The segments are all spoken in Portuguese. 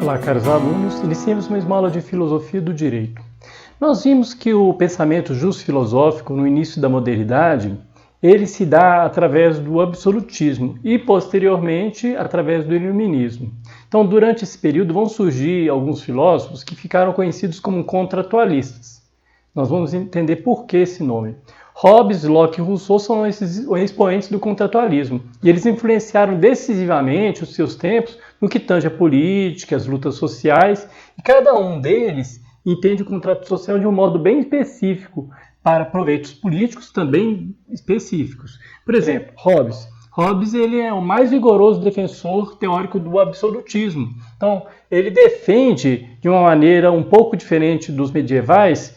Olá, caros alunos, iniciemos mais uma aula de Filosofia do Direito. Nós vimos que o pensamento justo-filosófico no início da modernidade, ele se dá através do absolutismo e, posteriormente, através do iluminismo. Então, durante esse período vão surgir alguns filósofos que ficaram conhecidos como contratualistas. Nós vamos entender por que esse nome. Hobbes, Locke e Rousseau são esses expoentes do contratualismo, e eles influenciaram decisivamente os seus tempos no que tange a política, as lutas sociais, e cada um deles entende o contrato social de um modo bem específico, para proveitos políticos também específicos. Por exemplo, Hobbes ele é o mais vigoroso defensor teórico do absolutismo. Então, ele defende, de uma maneira um pouco diferente dos medievais,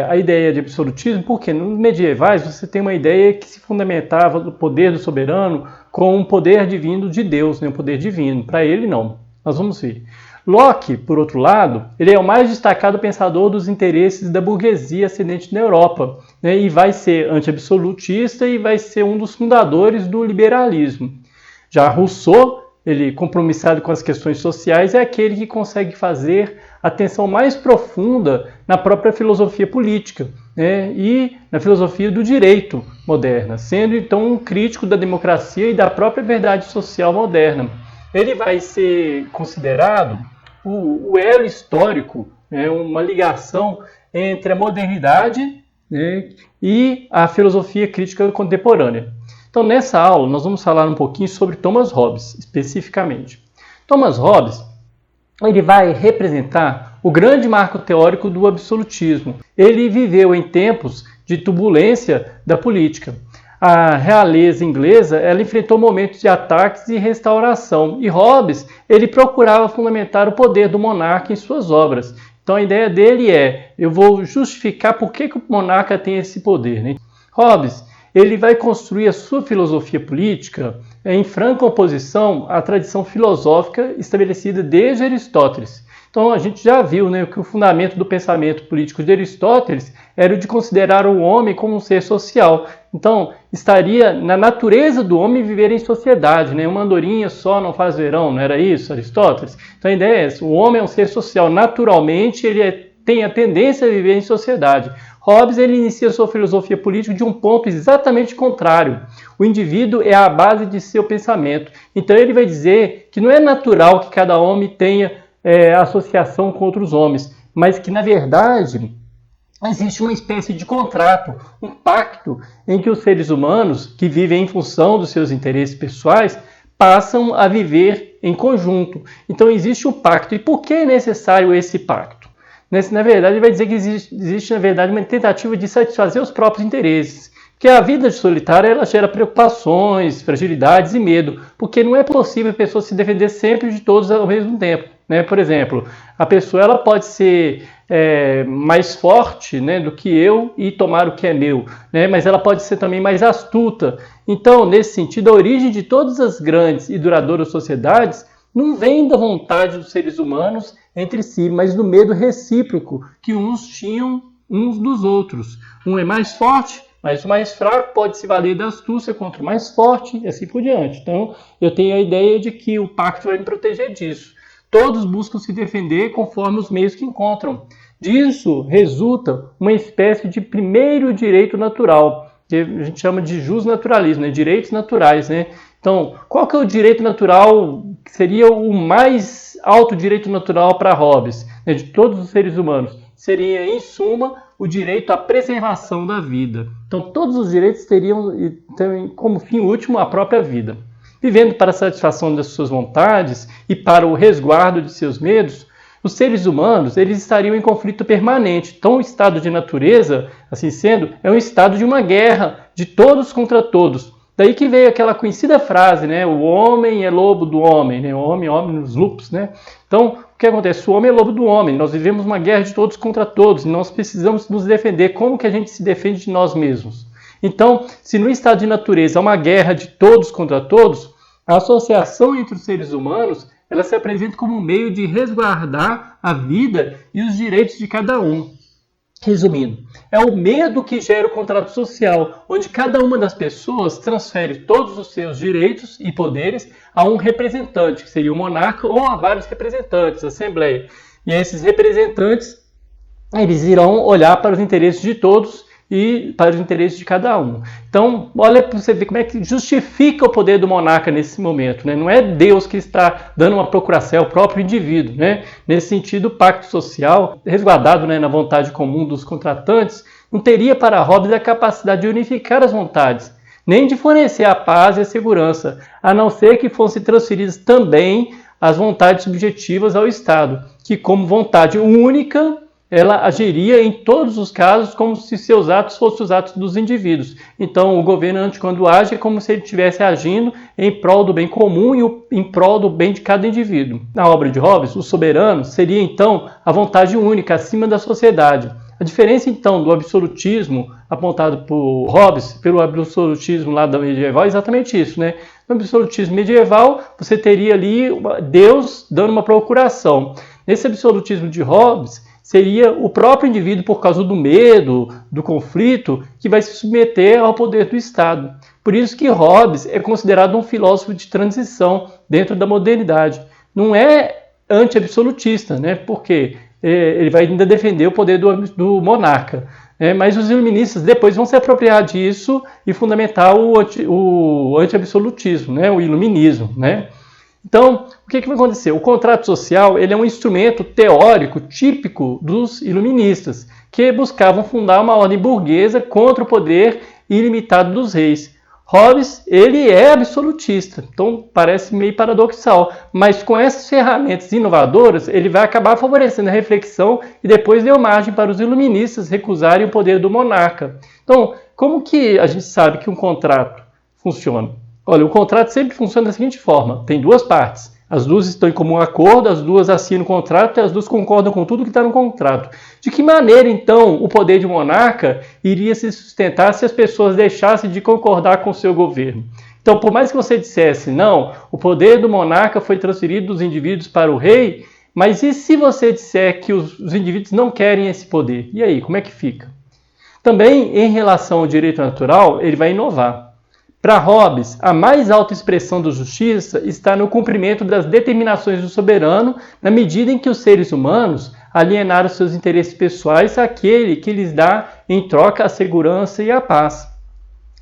a ideia de absolutismo, porque nos medievais você tem uma ideia que se fundamentava do poder do soberano com um poder divino de Deus, um poder divino. Para ele, não. Nós vamos ver. Locke, por outro lado, ele é o mais destacado pensador dos interesses da burguesia ascendente na Europa, e vai ser anti-absolutista e vai ser um dos fundadores do liberalismo. Já Rousseau, ele compromissado com as questões sociais, é aquele que consegue fazer a tensão mais profunda na própria filosofia política, e na filosofia do direito moderna, sendo então um crítico da democracia e da própria verdade social moderna. Ele vai ser considerado o elo histórico, uma ligação entre a modernidade, e a filosofia crítica contemporânea. Então, nessa aula, nós vamos falar um pouquinho sobre Thomas Hobbes, especificamente. Thomas Hobbes, ele vai representar o grande marco teórico do absolutismo. Ele viveu em tempos de turbulência da política. A realeza inglesa, ela enfrentou momentos de ataques e restauração. E Hobbes, ele procurava fundamentar o poder do monarca em suas obras. Então, a ideia dele eu vou justificar por que o monarca tem esse poder. Hobbes, ele vai construir a sua filosofia política em franca oposição à tradição filosófica estabelecida desde Aristóteles. Então, a gente já viu que o fundamento do pensamento político de Aristóteles era o de considerar o homem como um ser social. Então, estaria na natureza do homem viver em sociedade. Uma andorinha só não faz verão, não era isso, Aristóteles? Então, a ideia é essa: o homem é um ser social. Naturalmente, ele tem a tendência a viver em sociedade. Hobbes ele inicia sua filosofia política de um ponto exatamente contrário. O indivíduo é a base de seu pensamento. Então ele vai dizer que não é natural que cada homem tenha associação com outros homens, mas que na verdade existe uma espécie de contrato, um pacto em que os seres humanos que vivem em função dos seus interesses pessoais passam a viver em conjunto. Então existe um pacto. E por que é necessário esse pacto? Na verdade, ele vai dizer que existe, na verdade, uma tentativa de satisfazer os próprios interesses. Porque a vida solitária ela gera preocupações, fragilidades e medo, porque não é possível a pessoa se defender sempre de todos ao mesmo tempo. Por exemplo, a pessoa ela pode ser mais forte do que eu e tomar o que é meu, mas ela pode ser também mais astuta. Então, nesse sentido, a origem de todas as grandes e duradouras sociedades não vem da vontade dos seres humanos entre si, mas do medo recíproco que uns tinham uns dos outros. Um é mais forte, mas o mais fraco pode se valer da astúcia contra o mais forte e assim por diante. Então, eu tenho a ideia de que o pacto vai me proteger disso. Todos buscam se defender conforme os meios que encontram. Disso resulta uma espécie de primeiro direito natural, que a gente chama de justnaturalismo, direitos naturais. Então, qual que é o direito natural que seria o mais alto direito natural para Hobbes, de todos os seres humanos? Seria, em suma, o direito à preservação da vida. Então, todos os direitos teriam como fim último a própria vida. Vivendo para a satisfação das suas vontades e para o resguardo de seus medos, os seres humanos eles estariam em conflito permanente. Então, o estado de natureza, assim sendo, é um estado de uma guerra de todos contra todos. Daí que veio aquela conhecida frase, o homem é lobo do homem, o homem nos lupus. Então, o que acontece? O homem é lobo do homem, nós vivemos uma guerra de todos contra todos, e nós precisamos nos defender. Como que a gente se defende de nós mesmos? Então, se no estado de natureza há uma guerra de todos contra todos, a associação entre os seres humanos ela se apresenta como um meio de resguardar a vida e os direitos de cada um. Resumindo, é o medo que gera o contrato social, onde cada uma das pessoas transfere todos os seus direitos e poderes a um representante, que seria o monarca, ou a vários representantes, a assembleia. E esses representantes, eles irão olhar para os interesses de todos e para os interesses de cada um. Então, olha para você ver como é que justifica o poder do monarca nesse momento, né? Não é Deus que está dando uma procuração, é o próprio indivíduo, né? Nesse sentido, o pacto social, resguardado, né, na vontade comum dos contratantes, não teria para Hobbes a capacidade de unificar as vontades, nem de fornecer a paz e a segurança, a não ser que fossem transferidas também as vontades subjetivas ao Estado, que como vontade única ela agiria em todos os casos como se seus atos fossem os atos dos indivíduos. Então, o governante, quando age, é como se ele estivesse agindo em prol do bem comum e em prol do bem de cada indivíduo. Na obra de Hobbes, o soberano seria, então, a vontade única acima da sociedade. A diferença, então, do absolutismo apontado por Hobbes, pelo absolutismo lá da medieval, é exatamente isso, né? No absolutismo medieval, você teria ali Deus dando uma procuração. Nesse absolutismo de Hobbes, seria o próprio indivíduo, por causa do medo, do conflito, que vai se submeter ao poder do Estado. Por isso que Hobbes é considerado um filósofo de transição dentro da modernidade. Não é anti-absolutista, né? Porque ele vai ainda defender o poder do monarca. Mas os iluministas depois vão se apropriar disso e fundamentar o anti-absolutismo, né? O iluminismo, né? Então, o que vai acontecer? O contrato social ele é um instrumento teórico típico dos iluministas, que buscavam fundar uma ordem burguesa contra o poder ilimitado dos reis. Hobbes, ele é absolutista, então parece meio paradoxal, mas com essas ferramentas inovadoras, ele vai acabar favorecendo a reflexão e depois deu margem para os iluministas recusarem o poder do monarca. Então, como que a gente sabe que um contrato funciona? Olha, o contrato sempre funciona da seguinte forma, tem duas partes. As duas estão em comum acordo, as duas assinam o contrato e as duas concordam com tudo que está no contrato. De que maneira, então, o poder de monarca iria se sustentar se as pessoas deixassem de concordar com o seu governo? Então, por mais que você dissesse, não, o poder do monarca foi transferido dos indivíduos para o rei, mas e se você disser que os indivíduos não querem esse poder? E aí, como é que fica? Também, em relação ao direito natural, ele vai inovar. Para Hobbes, a mais alta expressão da justiça está no cumprimento das determinações do soberano, na medida em que os seres humanos alienaram seus interesses pessoais àquele que lhes dá em troca a segurança e a paz.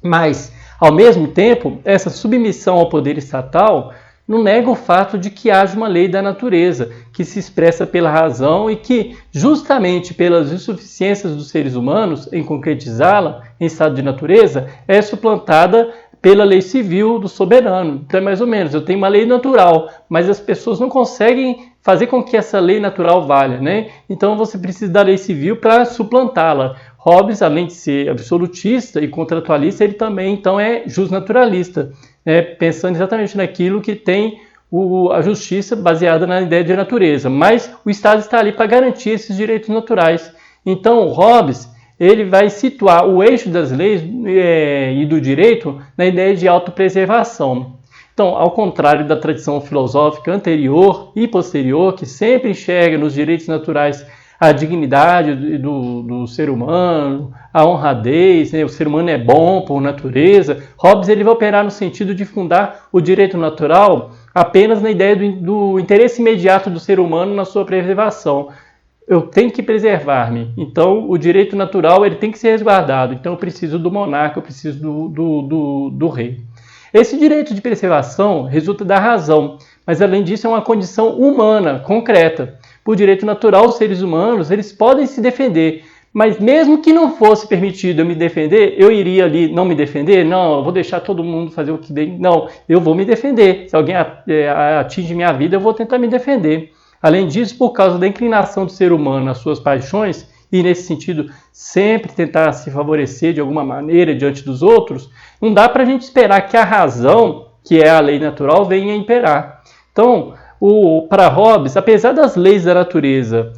Mas, ao mesmo tempo, essa submissão ao poder estatal não nega o fato de que haja uma lei da natureza, que se expressa pela razão e que, justamente pelas insuficiências dos seres humanos em concretizá-la em estado de natureza, é suplantada pela lei civil do soberano. Então é mais ou menos, eu tenho uma lei natural, mas as pessoas não conseguem fazer com que essa lei natural valha, né? Então você precisa da lei civil para suplantá-la. Hobbes, além de ser absolutista e contratualista, ele também então é justnaturalista, né? Pensando exatamente naquilo que tem a justiça baseada na ideia de natureza, mas o Estado está ali para garantir esses direitos naturais. Então Hobbes ele vai situar o eixo das leis e do direito na ideia de autopreservação. Então, ao contrário da tradição filosófica anterior e posterior, que sempre enxerga nos direitos naturais a dignidade do ser humano, a honradez, né? O ser humano é bom por natureza, Hobbes ele vai operar no sentido de fundar o direito natural apenas na ideia do interesse imediato do ser humano na sua preservação. Eu tenho que preservar-me. Então, o direito natural ele tem que ser resguardado. Então, eu preciso do monarca, eu preciso do rei. Esse direito de preservação resulta da razão, mas, além disso, é uma condição humana, concreta. Por direito natural, os seres humanos eles podem se defender, mas mesmo que não fosse permitido eu me defender, eu iria ali não me defender? Não, eu vou deixar todo mundo fazer o que bem. Não, eu vou me defender. Se alguém atinge minha vida, eu vou tentar me defender. Além disso, por causa da inclinação do ser humano às suas paixões, e nesse sentido sempre tentar se favorecer de alguma maneira diante dos outros, não dá para a gente esperar que a razão, que é a lei natural, venha a imperar. Então, para Hobbes, apesar das leis da natureza,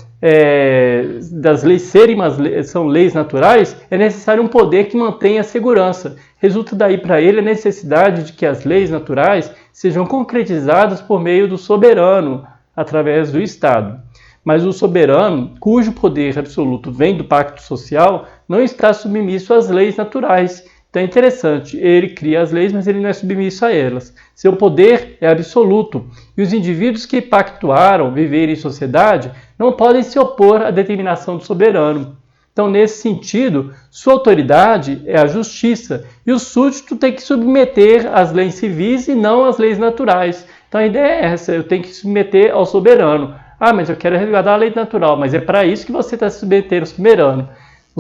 das leis serem são leis naturais, é necessário um poder que mantenha a segurança. Resulta daí para ele a necessidade de que as leis naturais sejam concretizadas por meio do soberano, através do Estado. Mas o soberano, cujo poder absoluto vem do pacto social, não está submisso às leis naturais. Então é interessante, ele cria as leis, mas ele não é submisso a elas. Seu poder é absoluto, e os indivíduos que pactuaram viver em sociedade não podem se opor à determinação do soberano. Então, nesse sentido, sua autoridade é a justiça, e o súdito tem que submeter às leis civis e não às leis naturais. Então a ideia é essa, eu tenho que submeter ao soberano. Ah, mas eu quero resguardar a lei natural, mas é para isso que você está submetendo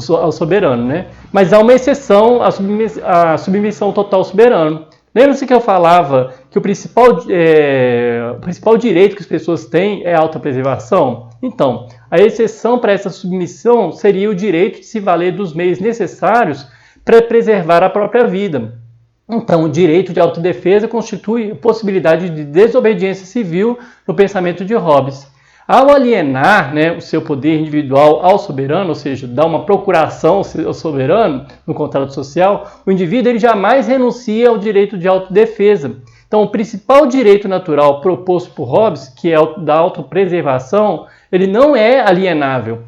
ao soberano, né? Mas há uma exceção à submissão total ao soberano. Lembra-se que eu falava que o principal direito que as pessoas têm é a autopreservação? Então, a exceção para essa submissão seria o direito de se valer dos meios necessários para preservar a própria vida. Então, o direito de autodefesa constitui a possibilidade de desobediência civil no pensamento de Hobbes. Ao alienar, né, o seu poder individual ao soberano, ou seja, dar uma procuração ao soberano no contrato social, o indivíduo ele jamais renuncia ao direito de autodefesa. Então, o principal direito natural proposto por Hobbes, que é o da autopreservação, ele não é alienável.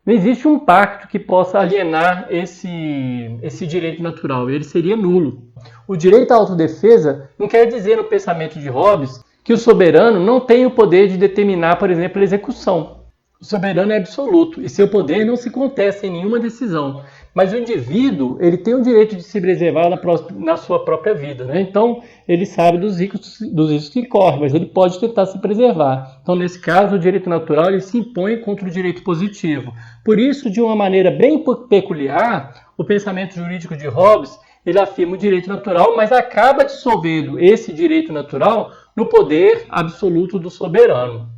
Não existe um pacto que possa alienar esse direito natural, ele seria nulo. O direito à autodefesa não quer dizer, no pensamento de Hobbes, que o soberano não tem o poder de determinar, por exemplo, a execução. O soberano é absoluto e seu poder não se contesta em nenhuma decisão. Mas o indivíduo ele tem o direito de se preservar na sua própria vida, né? Então, ele sabe dos riscos que corre, mas ele pode tentar se preservar. Então, nesse caso, o direito natural ele se impõe contra o direito positivo. Por isso, de uma maneira bem peculiar, o pensamento jurídico de Hobbes ele afirma o direito natural, mas acaba dissolvendo esse direito natural no poder absoluto do soberano.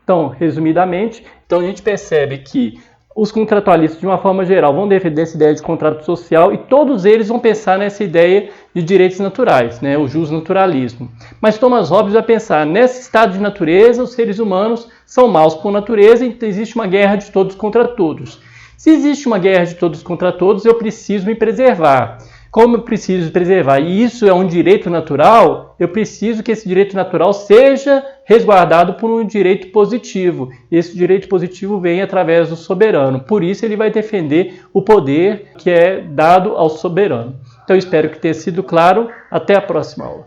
Então, resumidamente, a gente percebe que os contratualistas, de uma forma geral, vão defender essa ideia de contrato social e todos eles vão pensar nessa ideia de direitos naturais, né, o justnaturalismo. Mas Thomas Hobbes vai pensar, nesse estado de natureza, os seres humanos são maus por natureza e existe uma guerra de todos contra todos. Se existe uma guerra de todos contra todos, eu preciso me preservar. Como eu preciso preservar, e isso é um direito natural, eu preciso que esse direito natural seja resguardado por um direito positivo. E esse direito positivo vem através do soberano. Por isso ele vai defender o poder que é dado ao soberano. Então eu espero que tenha sido claro. Até a próxima aula.